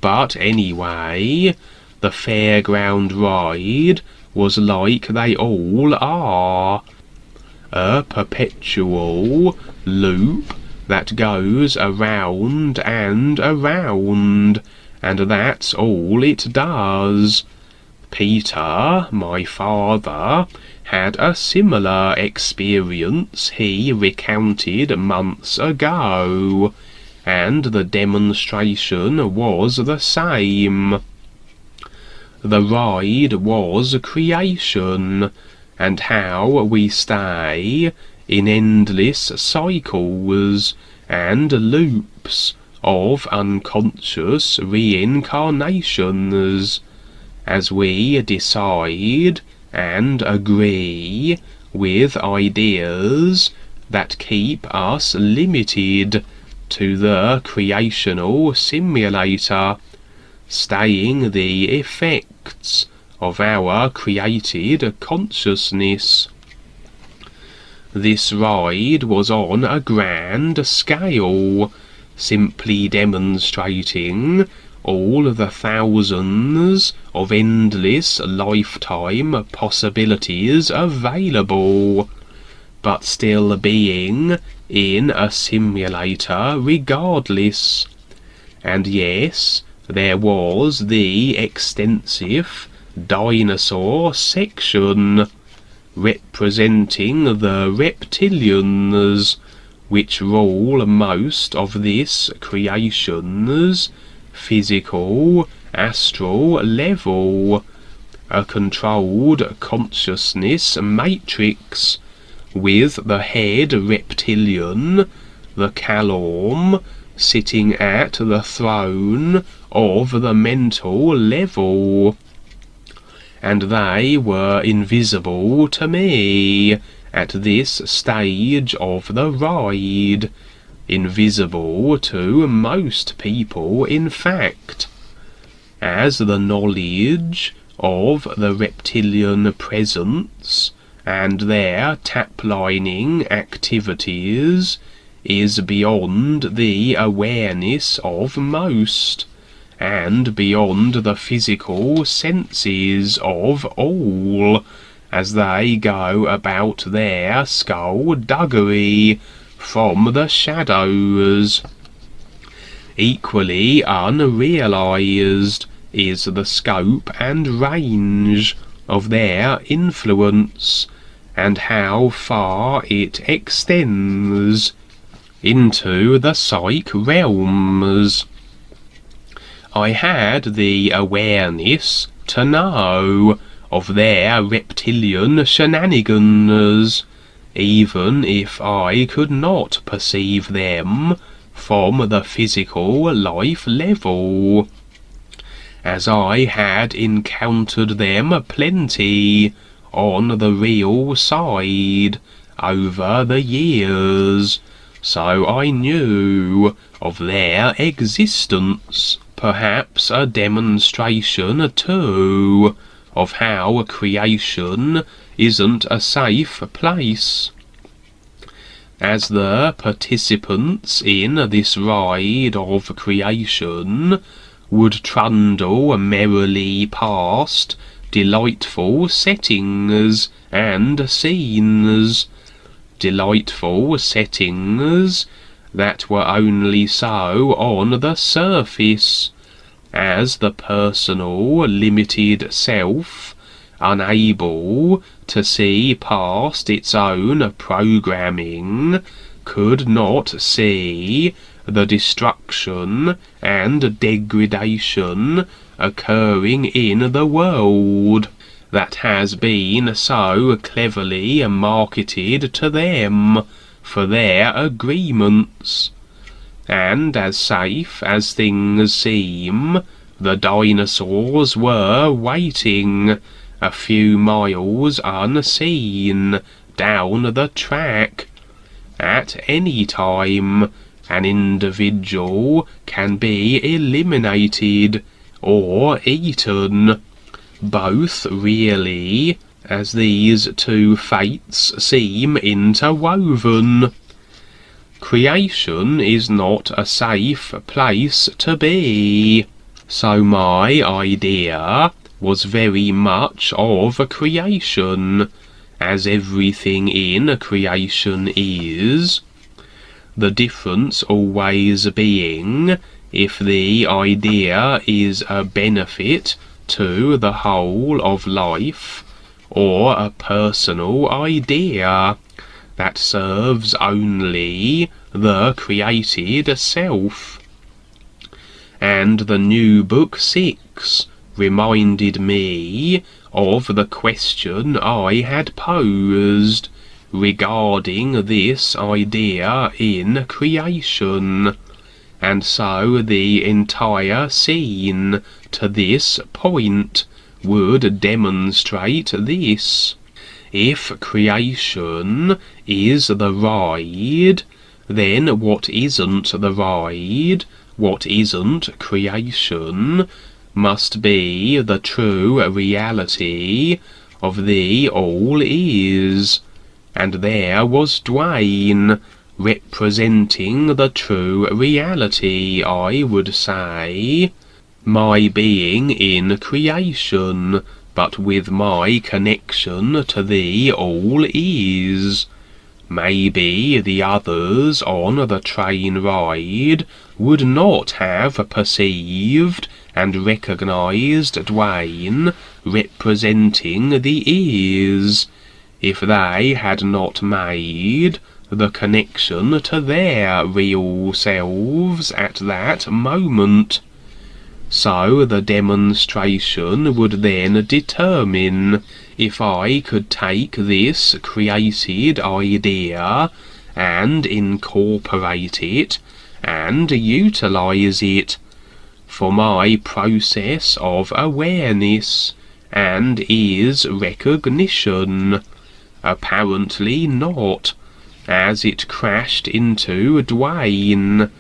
But anyway, the fairground ride was like they all are, a perpetual loop that goes around and around, and that's all it does. Peter, my father, had a similar experience he recounted months ago, and the demonstration was the same. The ride was creation, and how we stay in endless cycles and loops of unconscious reincarnations, as we decide and agree with ideas that keep us limited to the creational simulator, staying the effects of our created consciousness. This ride was on a grand scale, simply demonstrating all the thousands of endless lifetime possibilities available, but still being in a simulator regardless. And yes, there was the extensive dinosaur section, representing the reptilians, which rule most of this creation's physical, astral level, a controlled consciousness matrix, with the head reptilian, the Calorm, sitting at the throne of the mental level. And they were invisible to me at this stage of the ride, invisible to most people in fact, as the knowledge of the reptilian presence and their taplining activities is beyond the awareness of most, and beyond the physical senses of all, as they go about their skullduggery from the shadows. Equally unrealized is the scope and range of their influence, and how far it extends into the psych realms. I had the awareness to know of their reptilian shenanigans, even if I could not perceive them from the physical life level, as I had encountered them plenty on the real side over the years, so I knew of their existence, perhaps a demonstration too of how creation isn't a safe place. As the participants in this ride of creation would trundle merrily past delightful settings and scenes, delightful settings that were only so on the surface, as the personal limited self, unable to see past its own programming, could not see the destruction and degradation occurring in the world that has been so cleverly marketed to them for their agreements. And as safe as things seem, the dinosaurs were waiting a few miles unseen down the track. At any time, an individual can be eliminated or eaten, both really, as these two fates seem interwoven. Creation is not a safe place to be. So my idea was very much of a creation, as everything in a creation is. The difference always being if the idea is a benefit to the whole of life, or a personal idea that serves only the created self. And the new book 6 reminded me of the question I had posed regarding this idea in creation, and so the entire scene to this point would demonstrate this. If creation is the ride, then what isn't the ride, what isn't creation, must be the true reality of the all is. And there was Duane, representing the true reality, I would say. My being in creation, but with my connection to the all is. Maybe the others on the train ride would not have perceived and recognized Duane representing the is, if they had not made the connection to their real selves at that moment. So the demonstration would then determine if I could take this created idea and incorporate it and utilize it for my process of awareness and is recognition. Apparently not, as it crashed into Duane,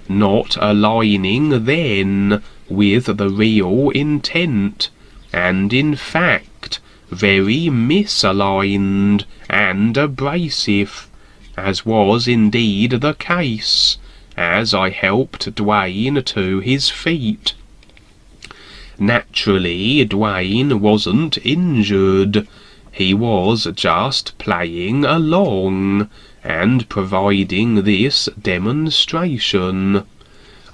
not aligning then with the real intent, and in fact very misaligned and abrasive, as was indeed the case, as I helped Duane to his feet. Naturally, Duane wasn't injured. He was just playing along and providing this demonstration.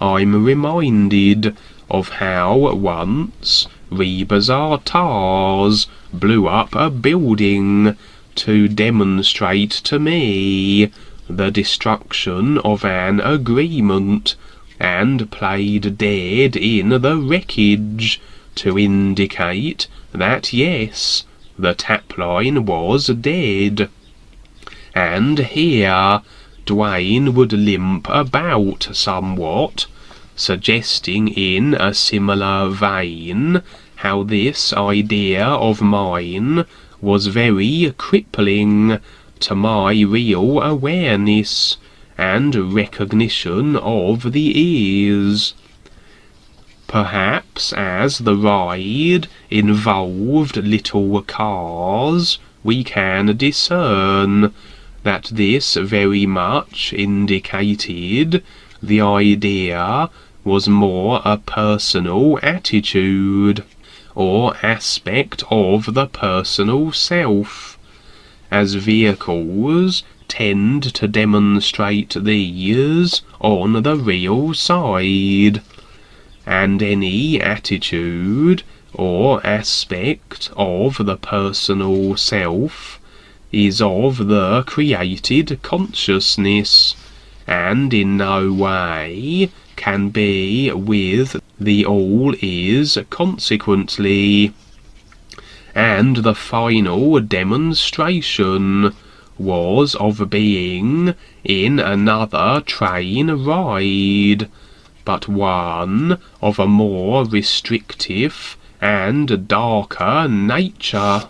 I'm reminded of how once Rebazar blew up a building to demonstrate to me the destruction of an agreement, and played dead in the wreckage to indicate that yes, the tapline was dead. And here Duane would limp about somewhat, suggesting in a similar vein how this idea of mine was very crippling to my real awareness and recognition of the is. Perhaps as the ride involved little cars, we can discern that this very much indicated the idea was more a personal attitude, or aspect of the personal self, as vehicles tend to demonstrate these on the real side, and any attitude or aspect of the personal self is of the created consciousness, and in no way can be with the all is consequently. And the final demonstration was of being in another train ride, but one of a more restrictive and darker nature,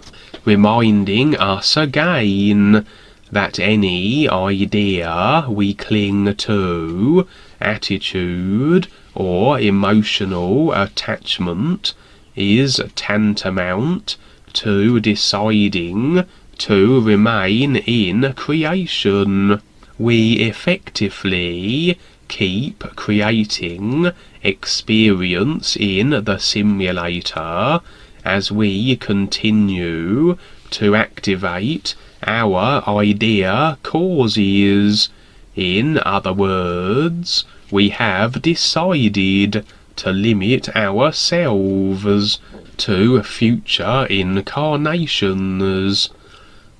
reminding us again that any idea we cling to, attitude or emotional attachment, is tantamount to deciding to remain in creation. We effectively keep creating experience in the simulator as we continue to activate our idea causes. In other words, we have decided to limit ourselves to future incarnations,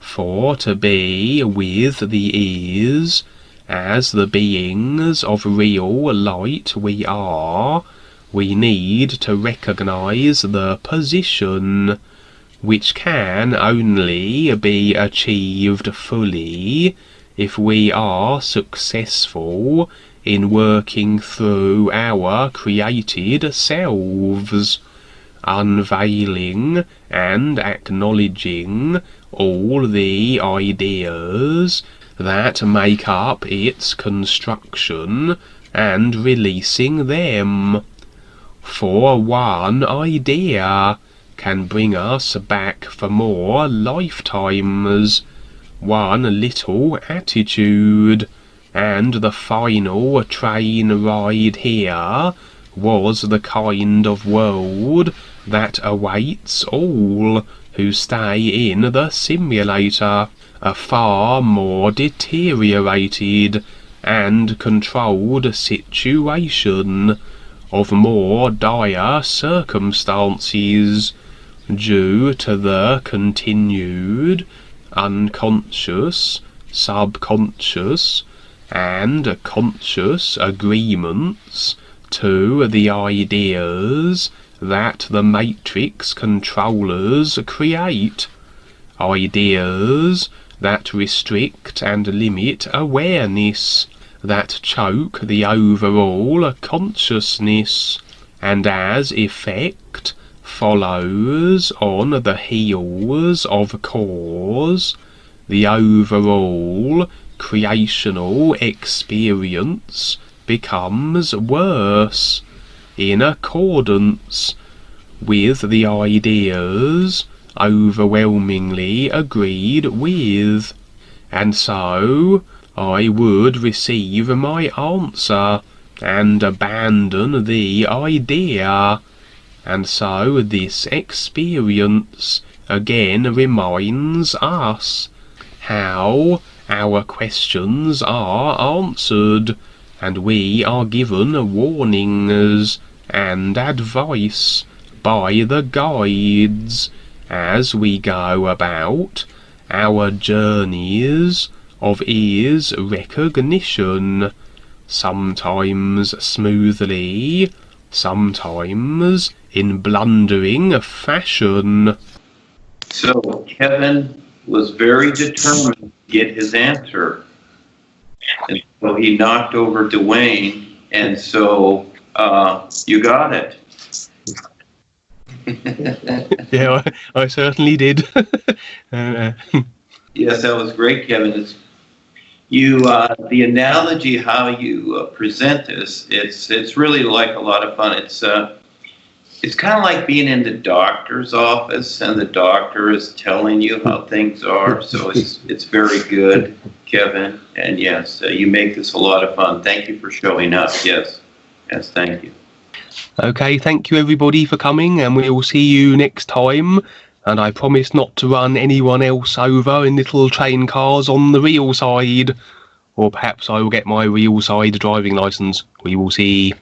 for to be with the ears, as the beings of real light we are, we need to recognize the position, which can only be achieved fully if we are successful in working through our created selves, unveiling and acknowledging all the ideas that make up its construction and releasing them. For one idea can bring us back for more lifetimes, one little attitude, and the final train ride here was the kind of world that awaits all who stay in the simulator, a far more deteriorated and controlled situation of more dire circumstances due to the continued unconscious, subconscious, and conscious agreements to the ideas that the matrix controllers create, ideas that restrict and limit awareness, that choke the overall consciousness, and as effect follows on the heels of cause, the overall creational experience becomes worse, in accordance with the ideas overwhelmingly agreed with. And so I would receive my answer and abandon the idea. And so this experience again reminds us how our questions are answered, and we are given warnings and advice by the guides as we go about our journeys of ears recognition, sometimes smoothly, sometimes in blundering fashion. So Kevin was very determined to get his answer, and so he knocked over Duane, and so you got it. Yeah, I certainly did. Yes, that was great, Kevin. The analogy how you present this, it's really like a lot of fun. It's kind of like being in the doctor's office and the doctor is telling you how things are. So it's very good, Kevin. And yes, you make this a lot of fun. Thank you for showing up. Yes, thank you. Okay, thank you everybody for coming, and we'll see you next time. And I promise not to run anyone else over in little train cars on the real side. Or perhaps I will get my real side driving licence. We will see.